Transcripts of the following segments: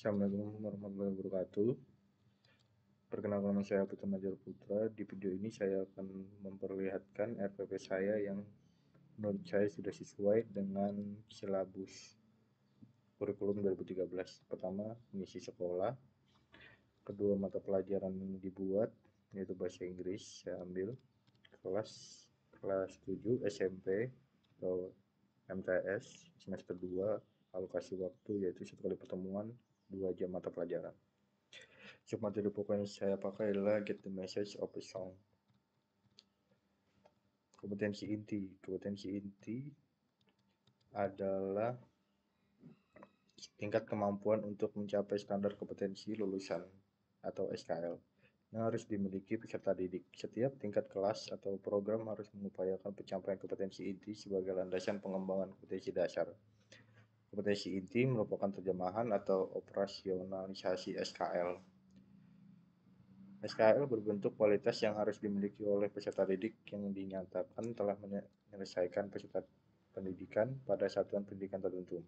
Assalamualaikum warahmatullahi wabarakatuh. Perkenalkan nama saya Putra Najar Putra. Di video ini saya akan memperlihatkan RPP saya yang menurut saya sudah sesuai dengan silabus kurikulum 2013. Pertama, mengisi sekolah. Kedua, mata pelajaran yang dibuat yaitu bahasa Inggris. Saya ambil kelas 7 SMP atau MTS semester 2, alokasi waktu yaitu satu kali pertemuan 2 jam mata pelajaran. Materi pokok yang saya pakai adalah get the message of a song. Kompetensi inti adalah tingkat kemampuan untuk mencapai standar kompetensi lulusan atau SKL yang harus dimiliki peserta didik. Setiap tingkat kelas atau program harus mengupayakan pencapaian kompetensi inti sebagai landasan pengembangan kompetensi dasar. Kompetensi inti merupakan terjemahan atau operasionalisasi SKL. SKL berbentuk kualitas yang harus dimiliki oleh peserta didik yang dinyatakan telah menyelesaikan peserta pendidikan pada satuan pendidikan tertentu.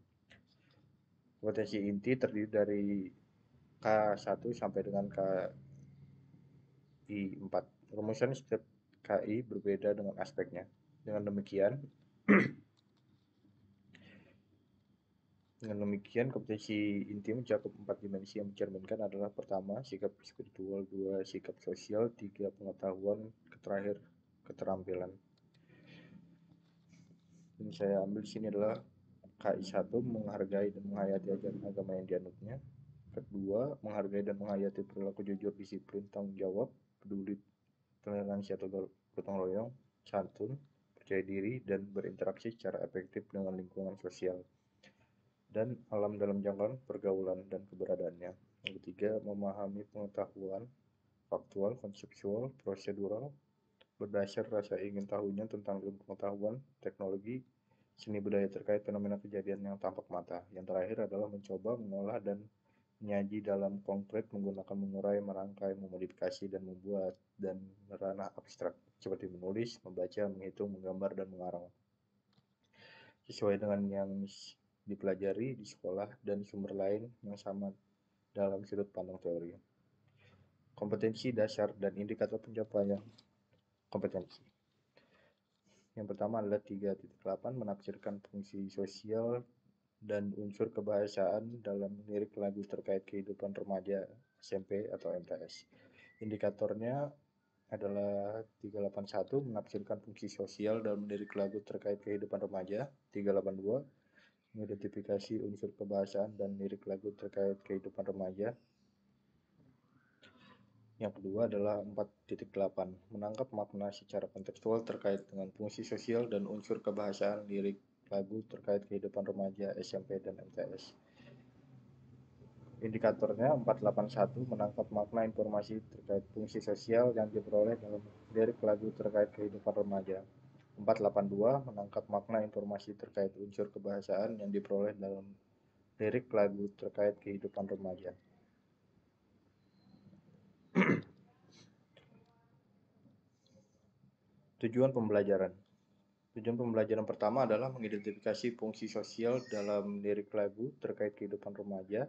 Kompetensi inti terdiri dari K1 sampai dengan KI 4. Rumusan setiap KI berbeda dengan aspeknya. Dengan demikian, kompetensi inti mencakup 4 dimensi yang mencerminkan adalah: pertama, sikap spiritual; 2, sikap sosial; 3, pengetahuan; terakhir, keterampilan. Yang saya ambil di sini adalah KI 1, menghargai dan menghayati ajaran agama yang dianutnya. Kedua, menghargai dan menghayati perilaku jujur, disiplin, tanggung jawab, peduli, toleransi atau gotong royong, santun, percaya diri, dan berinteraksi secara efektif dengan lingkungan sosial dan alam dalam jangkauan pergaulan dan keberadaannya. Yang ketiga, memahami pengetahuan faktual, konseptual, prosedural, berdasar rasa ingin tahunya tentang ilmu pengetahuan, teknologi, seni budaya terkait fenomena kejadian yang tampak mata. Yang terakhir adalah mencoba, mengolah, dan menyaji dalam konkret menggunakan mengurai, merangkai, memodifikasi, dan membuat, dan ranah abstrak seperti menulis, membaca, menghitung, menggambar, dan mengarang sesuai dengan yang dipelajari di sekolah dan sumber lain yang sama dalam sudut pandang teori. Kompetensi dasar dan indikator pencapaian kompetensi. Yang pertama adalah 3.8, menafsirkan fungsi sosial dan unsur kebahasaan dalam lirik lagu terkait kehidupan remaja SMP atau MTS. Indikatornya adalah 381, menafsirkan fungsi sosial dalam lirik lagu terkait kehidupan remaja. 382, mengidentifikasi unsur kebahasaan dan lirik lagu terkait kehidupan remaja. Yang kedua adalah 4.8, menangkap makna secara kontekstual terkait dengan fungsi sosial dan unsur kebahasaan lirik lagu terkait kehidupan remaja SMP dan MTS. Indikatornya 481, menangkap makna informasi terkait fungsi sosial yang diperoleh dalam lirik lagu terkait kehidupan remaja. 482, menangkap makna informasi terkait unsur kebahasaan yang diperoleh dalam lirik lagu terkait kehidupan remaja. Tujuan pembelajaran. Tujuan pembelajaran pertama adalah mengidentifikasi fungsi sosial dalam lirik lagu terkait kehidupan remaja.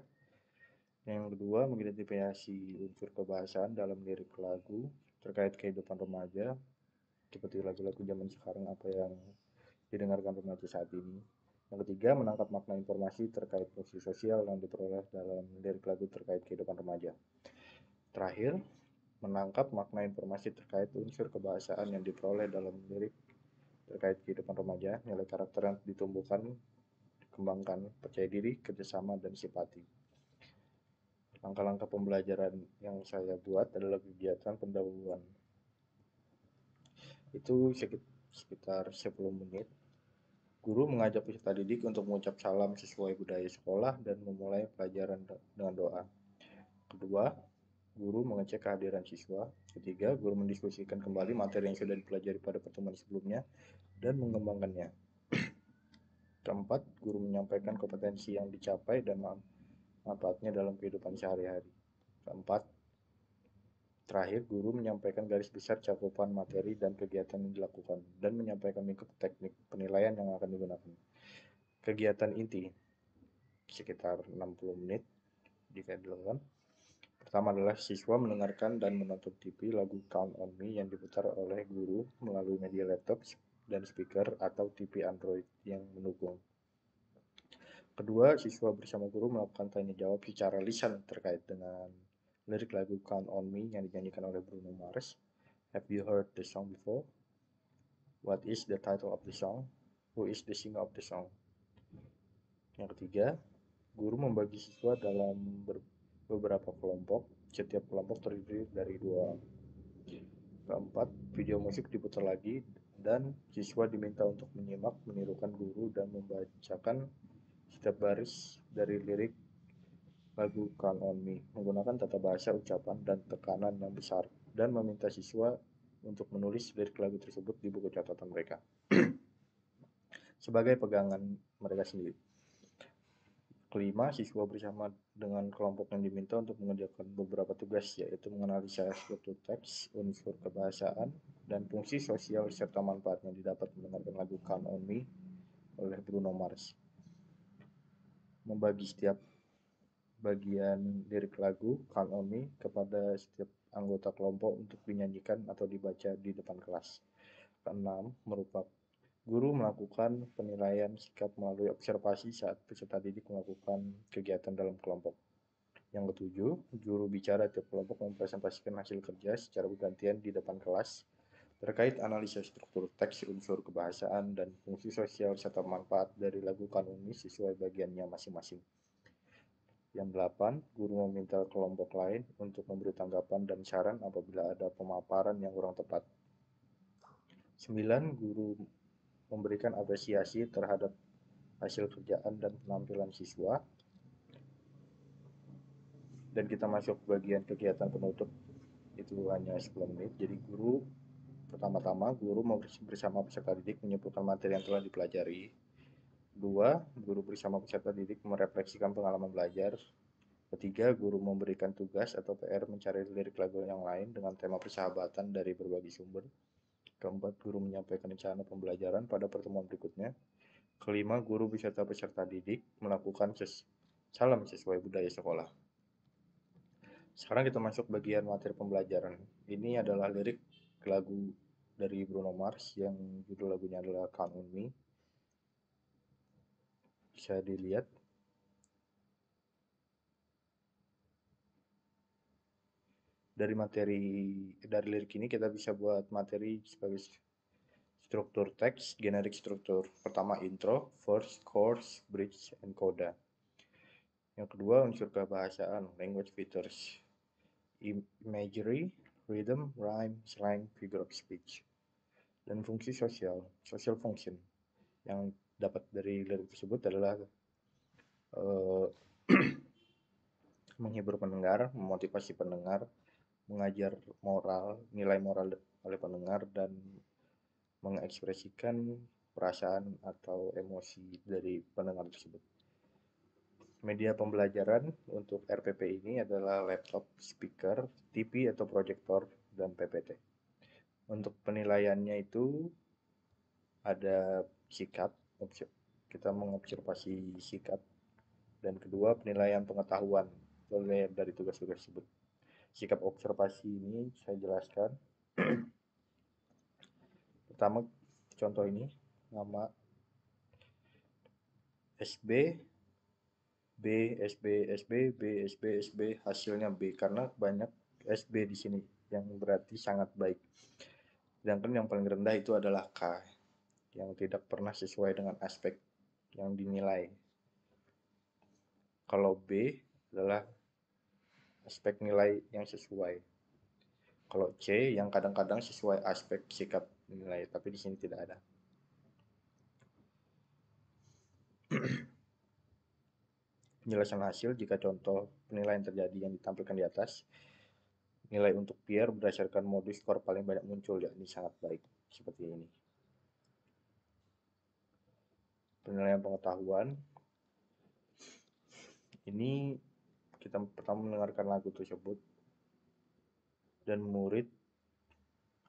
Yang kedua, mengidentifikasi unsur kebahasaan dalam lirik lagu terkait kehidupan remaja, seperti lagu-lagu zaman sekarang apa yang didengarkan remaja saat ini. Yang ketiga, menangkap makna informasi terkait fungsi sosial yang diperoleh dalam lirik lagu terkait kehidupan remaja. Terakhir, menangkap makna informasi terkait unsur kebahasaan yang diperoleh dalam lirik terkait kehidupan remaja, nilai karakter yang ditumbuhkan, kembangkan, percaya diri, kerjasama, dan simpati. Langkah-langkah pembelajaran yang saya buat adalah kegiatan pendahuluan. Itu sekitar 10 menit. Guru mengajak peserta didik untuk mengucap salam sesuai budaya sekolah dan memulai pelajaran dengan doa. Kedua, guru mengecek kehadiran siswa. Ketiga, guru mendiskusikan kembali materi yang sudah dipelajari pada pertemuan sebelumnya dan mengembangkannya. Keempat, guru menyampaikan kompetensi yang dicapai dan manfaatnya dalam kehidupan sehari-hari. Keempat, terakhir, guru menyampaikan garis besar cakupan materi dan kegiatan yang dilakukan dan menyampaikan lingkup teknik penilaian yang akan digunakan. Kegiatan inti sekitar 60 menit dividekan. Pertama adalah siswa mendengarkan dan menonton TV lagu Count on Me yang diputar oleh guru melalui media laptop dan speaker atau TV Android yang mendukung. Kedua, siswa bersama guru melakukan tanya jawab secara lisan terkait dengan lirik lagu Count on Me yang dinyanyikan oleh Bruno Mars. Have you heard the song before? What is the title of the song? Who is the singer of the song? Yang ketiga, guru membagi siswa dalam beberapa kelompok. Setiap kelompok terdiri dari 2 orang. Keempat, video musik diputar lagi dan siswa diminta untuk menyimak, menirukan guru dan membacakan setiap baris dari lirik lagu Count on Me menggunakan tata bahasa, ucapan, dan tekanan yang besar dan meminta siswa untuk menulis lirik lagu tersebut di buku catatan mereka sebagai pegangan mereka sendiri. Kelima, siswa bersama dengan kelompok yang diminta untuk mengerjakan beberapa tugas, yaitu menganalisa struktur teks, unsur kebahasaan, dan fungsi sosial serta manfaat yang didapat mendengarkan lagu Count on Me oleh Bruno Mars. Membagi setiap bagian lirik lagu Count on Me kepada setiap anggota kelompok untuk dinyanyikan atau dibaca di depan kelas. Keenam, guru melakukan penilaian sikap melalui observasi saat peserta didik melakukan kegiatan dalam kelompok. Yang ketujuh, juru bicara tiap kelompok mempresentasikan hasil kerja secara bergantian di depan kelas terkait analisa struktur teks, unsur kebahasaan, dan fungsi sosial serta manfaat dari lagu Count on Me sesuai bagiannya masing-masing. Yang delapan, guru meminta kelompok lain untuk memberi tanggapan dan saran apabila ada pemaparan yang kurang tepat. 9, guru memberikan apresiasi terhadap hasil kerjaan dan penampilan siswa. Dan kita masuk bagian kegiatan penutup, itu hanya 10 menit. Jadi pertama-tama guru bersama peserta didik menyimpulkan materi yang telah dipelajari. 2, guru bersama peserta didik merefleksikan pengalaman belajar. Ketiga, guru memberikan tugas atau PR mencari lirik lagu yang lain dengan tema persahabatan dari berbagai sumber. Keempat, guru menyampaikan rencana pembelajaran pada pertemuan berikutnya. Kelima, guru beserta peserta didik melakukan salam sesuai budaya sekolah. Sekarang kita masuk bagian materi pembelajaran. Ini adalah lirik lagu dari Bruno Mars yang judul lagunya adalah Count on Me. Bisa dilihat. Dari lirik ini kita bisa buat materi sebagai struktur teks, generik struktur. Pertama intro, verse, chorus, bridge, and coda. Yang kedua unsur kebahasaan, language features, imagery, rhythm, rhyme, slang, figure of speech. Dan fungsi social function yang dapat dari lirik tersebut adalah menghibur pendengar, memotivasi pendengar, mengajar nilai moral oleh pendengar, dan mengekspresikan perasaan atau emosi dari pendengar tersebut. Media pembelajaran untuk RPP ini adalah laptop, speaker, TV atau proyektor, dan PPT. Untuk penilaiannya itu ada sikap, kita mengobservasi sikap, dan kedua penilaian pengetahuan dari tugas-tugas tersebut. Sikap observasi ini saya jelaskan. Pertama, contoh ini nama SB, B, SB, SB, B, SB, SB, hasilnya B karena banyak SB di sini yang berarti sangat baik. Sedangkan yang paling rendah itu adalah K yang tidak pernah sesuai dengan aspek yang dinilai. Kalau B adalah aspek nilai yang sesuai. Kalau C yang kadang-kadang sesuai aspek sikap nilai, tapi di sini tidak ada. Penjelasan hasil jika contoh penilaian terjadi yang ditampilkan di atas. Nilai untuk peer berdasarkan modus skor paling banyak muncul, yakni sangat baik, seperti ini. Penilaian pengetahuan. Ini kita pertama mendengarkan lagu tersebut dan murid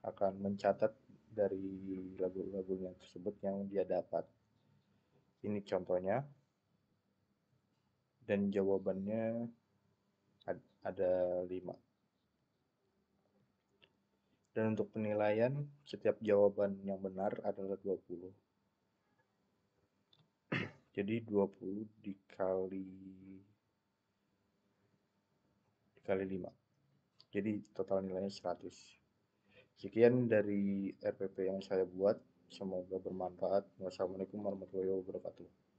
akan mencatat dari lagu-lagunya tersebut yang dia dapat. Ini contohnya. Dan jawabannya ada 5. Dan untuk penilaian, setiap jawaban yang benar adalah 20. Jadi 20 dikali 5. Jadi total nilainya 100. Sekian dari RPP yang saya buat. Semoga bermanfaat. Wassalamualaikum warahmatullahi wabarakatuh.